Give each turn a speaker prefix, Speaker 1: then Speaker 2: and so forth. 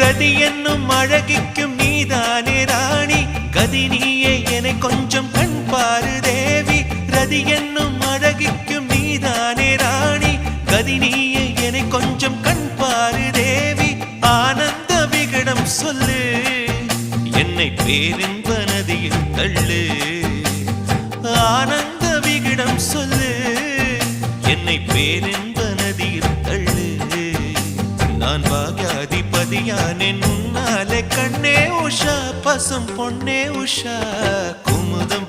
Speaker 1: ரதி என்னும் அழகிக்கும் நீதானே ராணி கதி நீயே என கொஞ்சம் கண் பாரு தேவி ரதி என்னும் அழகிக்கும் நீதானே ராணி கதி நீயே என கொஞ்சம் கண் பாரு தேவி ஆனந்த விகடம் சொல்லு என்னை பேரின்ப நதியில் தள்ளு ஆனந்த விகடம் சொல்லு என்னை பேரின்ப நதியில் தள்ளு நான் பாக்யாதிபதியானே உன்னாலே கண்ணே உஷா பசும் பொன்னே உஷா குமுதம்